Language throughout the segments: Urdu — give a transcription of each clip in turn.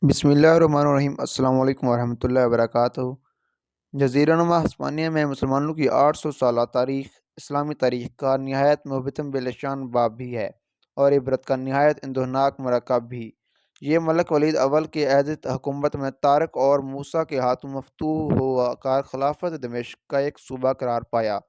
بسم اللہ الرحمن الرحیم۔ السلام علیکم ورحمۃ اللہ وبرکاتہ۔ جزیرہ نما ہسپانیہ میں مسلمانوں کی 800 سالہ تاریخ اسلامی تاریخ کا نہایت مبہم بلشان باب بھی ہے اور عبرت کا نہایت اندہناک مرکب بھی۔ یہ ملک ولید اول کے عہد حکومت میں طارق اور موسیٰ کے ہاتھوں مفتوح ہو کر خلافت دمشق کا ایک صوبہ قرار پایا۔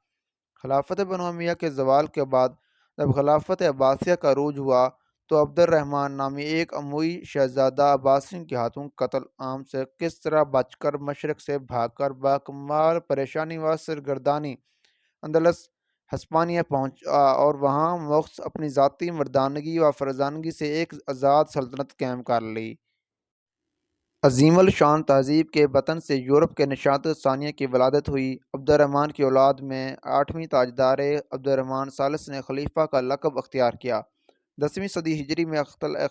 خلافت بنو امیہ کے زوال کے بعد جب خلافت عباسیہ کا عروج ہوا تو عبد الرحمن نامی ایک اموی شہزادہ عباسیوں کے ہاتھوں قتل عام سے کس طرح بچ کر مشرق سے بھاگ کر باکمال پریشانی و سرگردانی اندلس ہسپانیہ پہنچا اور وہاں مخص اپنی ذاتی مردانگی و فرزانگی سے ایک آزاد سلطنت قائم کر لی۔ عظیم الشان تہذیب کے وطن سے یورپ کے نشاط ثانیہ کی ولادت ہوئی۔ عبد الرحمن کی اولاد میں 8ویں تاجدار عبد الرحمن ثالث نے خلیفہ کا لقب اختیار کیا۔ 10ویں صدی ہجری میں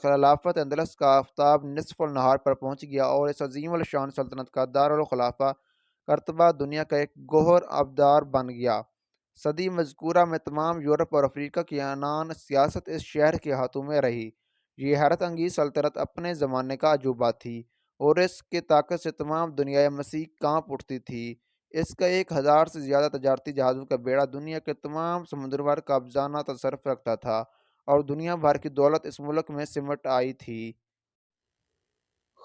خلافت اندلس کا آفتاب نصف النہار پر پہنچ گیا اور اس عظیم الشان سلطنت کا دارالخلافہ کرتبہ دنیا کا ایک گوہر آبدار بن گیا۔ صدی مذکورہ میں تمام یورپ اور افریقہ کی عنان سیاست اس شہر کے ہاتھوں میں رہی۔ یہ حیرت انگیز سلطنت اپنے زمانے کا عجوبہ تھی اور اس کی طاقت سے تمام دنیائے مسیح کانپ اٹھتی تھی۔ اس کا 1000 سے زیادہ تجارتی جہازوں کا بیڑا دنیا کے تمام سمندر پر قابضانہ تصرف رکھتا تھا اور دنیا بھر کی دولت اس ملک میں سمٹ آئی تھی۔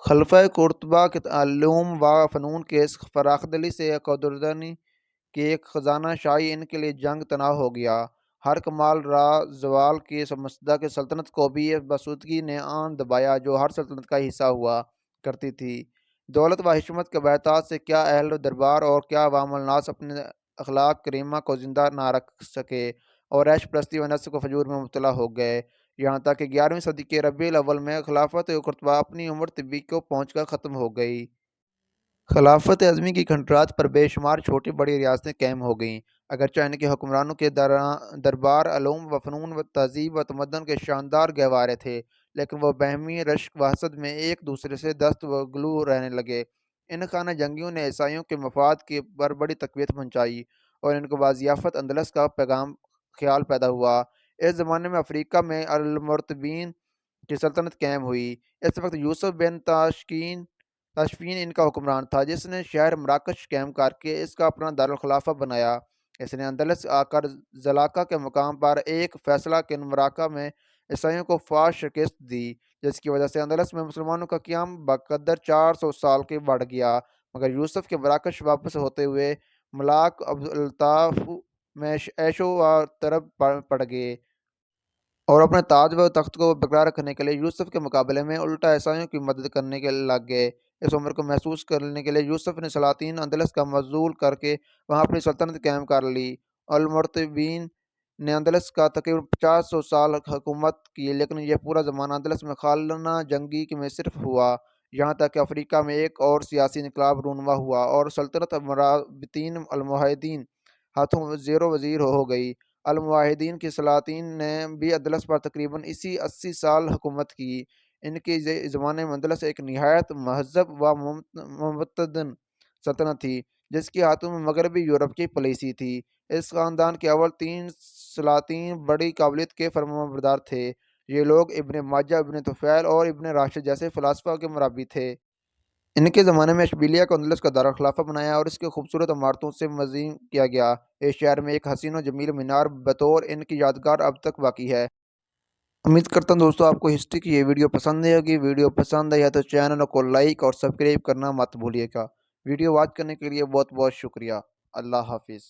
خلفۂ قرطبہ کے علوم و فنون کے اس فراخ دلی سے قدردانی کہ ایک خزانہ شاہی ان کے لیے جنگ تناؤ ہو گیا۔ ہر کمال را زوال کی مصداق کے سلطنت کو بھی اس بسودگی نے آن دبایا جو ہر سلطنت کا حصہ ہوا کرتی تھی۔ دولت و حشمت کے بہتات سے کیا اہل دربار اور کیا عوام الناس اپنے اخلاق کریمہ کو زندہ نہ رکھ سکے اور عیش پرستی و نشو و فجور میں مبتلا ہو گئے، یہاں تک کہ 11ویں صدی کے ربیع الاول میں خلافت قرطبہ اپنی عمر طبی کو پہنچ کر ختم ہو گئی۔ خلافت ازمی کی کھنڈرات پر بے شمار چھوٹی بڑی ریاستیں قائم ہو گئیں۔ اگرچہ ان کے حکمرانوں کے دربار علوم و فنون و تہذیب و تمدن کے شاندار گہوارے تھے، لیکن وہ باہمی رشک و حسد میں ایک دوسرے سے دست و گلو رہنے لگے۔ ان خانہ جنگیوں نے عیسائیوں کے مفاد پر بڑی تقویت پہنچائی اور ان کو بازیافت اندلس کا پیغام خیال پیدا ہوا۔ اس زمانے میں افریقہ میں المرتبین کی سلطنت قائم ہوئی۔ اس وقت یوسف بن تاشفین ان کا حکمران تھا، جس نے شہر مراکش قائم کر کے اس کا اپنا دارالخلافہ بنایا۔ اس نے اندلس آ کر زلاقہ کے مقام پر ایک فیصلہ کن مراکہ میں عیسائیوں کو فاش شکست دی، جس کی وجہ سے اندلس میں مسلمانوں کا قیام بقدر 400 سال کے بڑھ گیا، مگر یوسف کے مراکش واپس ہوتے ہوئے ملاک عبدالطاف میں عیش و طرب پڑ گئے اور اپنے تاج و تخت کو برقرار رکھنے کے لیے یوسف کے مقابلے میں الٹا عیسائیوں کی مدد کرنے کے لگ گئے۔ اس امر کو محسوس کرنے کے لیے یوسف نے سلاطین اندلس کا معزول کر کے وہاں اپنی سلطنت قائم کر لی۔ المرتبین نے اندلس کا تقریباً 50 سال حکومت کی، لیکن یہ پورا زمانہ اندلس میں خانہ جنگی میں صرف ہوا، یہاں تک کہ افریقہ میں ایک اور سیاسی انقلاب رونما ہوا اور سلطنت مرابطین الموحدین ہاتھوں زیر و وزیر ہو گئی۔ الموحدین کی سلاطین نے بھی اندلس پر تقریباً اسی 80 سال حکومت کی۔ ان کے زمانے میں اندلس ایک نہایت مہذب و متمدن سلطنت تھی، جس کے ہاتھوں میں مغربی یورپ کی پالیسی تھی۔ اس خاندان کے اول 3 سلاطین بڑی قابلیت کے فرمانبردار تھے۔ یہ لوگ ابن ماجہ، ابن طفیل اور ابن راشد جیسے فلاسفہ کے مربی تھے۔ ان کے زمانے میں اشبیلیہ کو اندلس کا دارالخلافہ بنایا اور اس کے خوبصورت عمارتوں سے مزین کیا گیا۔ اس شہر میں ایک حسین و جمیل مینار بطور ان کی یادگار اب تک باقی ہے۔ امید کرتا ہوں دوستو آپ کو ہسٹری کی یہ ویڈیو پسند آئے گی۔ ویڈیو پسند آئی ہے تو چینل کو لائک اور سبسکرائب کرنا مت بھولیے گا۔ ویڈیو واچ کرنے کے لیے بہت بہت شکریہ۔ اللہ حافظ۔